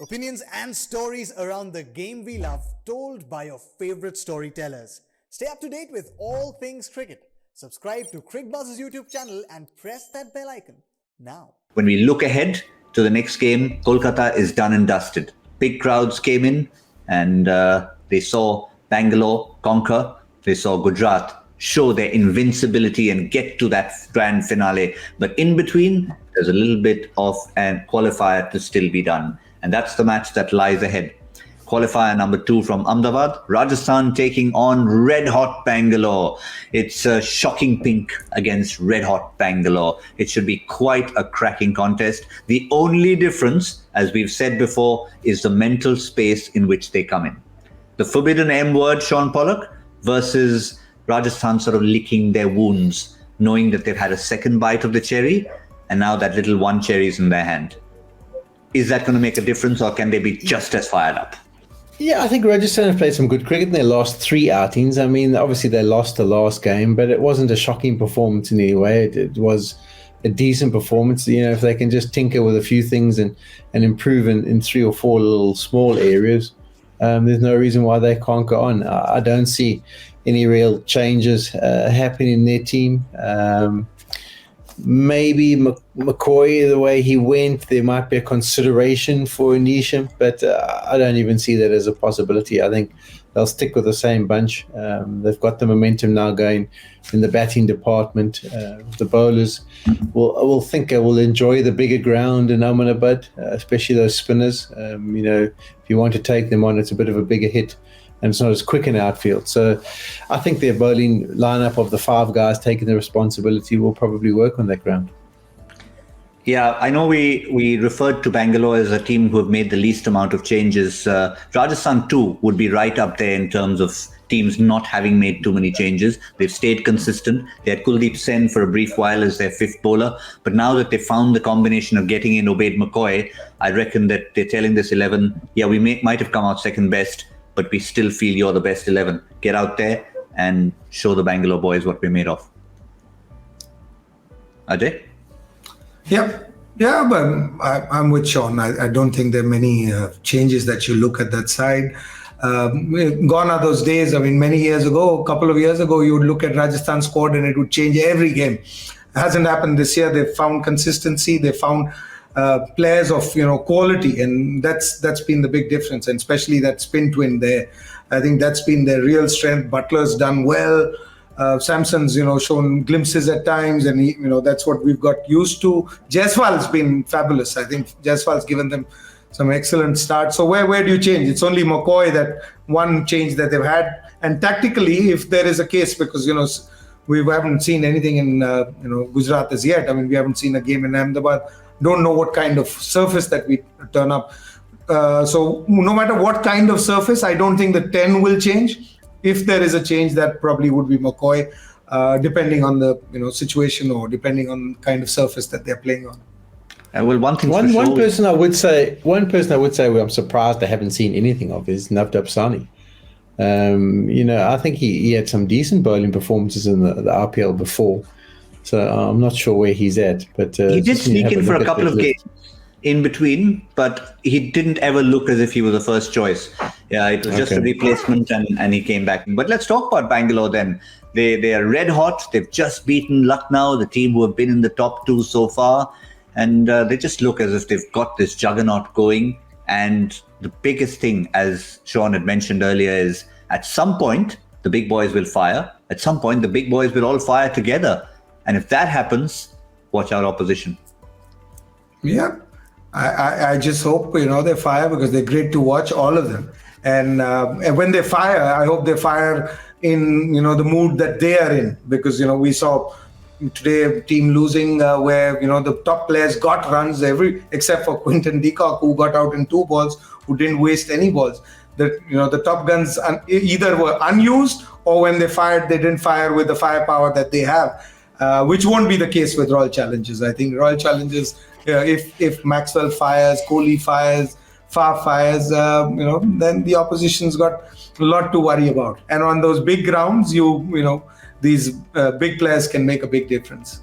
Opinions and stories around the game we love, told by your favorite storytellers. Stay up to date with all things cricket. Subscribe to Cricbuzz's YouTube channel and press that bell icon now. When we look ahead to the next game, Kolkata is done and dusted. Big crowds came in and they saw Bangalore conquer. They saw Gujarat show their invincibility and get to that grand finale. But in between, there's a little bit of a qualifier to still be done. And that's the match that lies ahead. Qualifier number 2 from Ahmedabad, Rajasthan taking on red-hot Bangalore. It's a shocking pink against red-hot Bangalore. It should be quite a cracking contest. The only difference, as we've said before, is the mental space in which they come in. The forbidden M word, Shaun Pollock, versus Rajasthan sort of licking their wounds, knowing that they've had a second bite of the cherry, and now that little one cherry is in their hand. Is that going to make a difference, or can they be just as fired up? Yeah, I think Rajasthan have played some good cricket in their last 3 outings. I mean, obviously they lost the last game, but it wasn't a shocking performance in any way. It was a decent performance. You know, if they can just tinker with a few things and improve in 3 or 4 little small areas, there's no reason why they can't go on. I don't see any real changes happening in their team. Maybe McCoy, the way he went, there might be a consideration for Anisha, but I don't even see that as a possibility. I think they'll stick with the same bunch. They've got the momentum now going in the batting department. The bowlers will enjoy the bigger ground in Ahmedabad, especially those spinners. If you want to take them on, it's a bit of a bigger hit, and it's not as quick in outfield. So I think their bowling lineup of the 5 guys taking the responsibility will probably work on that ground. Yeah, I know we referred to Bangalore as a team who have made the least amount of changes. Rajasthan too would be right up there in terms of teams not having made too many changes. They've stayed consistent. They had Kuldeep Sen for a brief while as their 5th bowler. But now that they found the combination of getting in Obaid McCoy, I reckon that they're telling this 11, yeah, we might have come out second best, but we still feel you're the best 11. Get out there and show the Bangalore boys what we're made of. Ajay? Yeah, but I'm with Shaun. I don't think there are many changes that you look at that side. Gone are those days. I mean, many years ago, a couple of years ago, you would look at Rajasthan squad and it would change every game. It hasn't happened this year. They've found consistency. They found players of quality, and that's been the big difference, and especially that spin twin there. I think that's been their real strength. Butler's done well. Samson's shown glimpses at times, and that's what we've got used to. Jaiswal's been fabulous. I think Jaiswal's given them some excellent starts. So where do you change? It's only McCoy, that one change that they've had, and tactically, if there is a case, because we haven't seen anything in Gujarat as yet. I mean, we haven't seen a game in Ahmedabad. Don't know what kind of surface that we turn up. So no matter what kind of surface, I don't think the 10 will change. If there is a change, that probably would be McCoy, depending on the situation or depending on kind of surface that they're playing on. Well, one person I would say where I'm surprised I haven't seen anything of is Navdeep Sahni. I think he had some decent bowling performances in the RPL before. So I'm not sure where he's at, but he did sneak in for a couple of games in between, but he didn't ever look as if he was the first choice. Yeah, it was just a replacement, and he came back. But let's talk about Bangalore then. They are red hot. They've just beaten Lucknow, the team who have been in the top 2 so far, and they just look as if they've got this juggernaut going. And the biggest thing, as Shaun had mentioned earlier, is at some point the big boys will fire. At some point the big boys will all fire together. And if that happens, watch our opposition. Yeah, I just hope they fire, because they're great to watch, all of them. And when they fire, I hope they fire in the mood that they are in, because we saw today a team losing where the top players got runs except for Quinton de Kock, who got out in 2 balls, who didn't waste any balls. The top guns either were unused, or when they fired, they didn't fire with the firepower that they have. Which won't be the case with Royal Challengers. I think Royal Challengers, if Maxwell fires, Kohli fires, Faf fires, then the opposition's got a lot to worry about. And on those big grounds, these big players can make a big difference.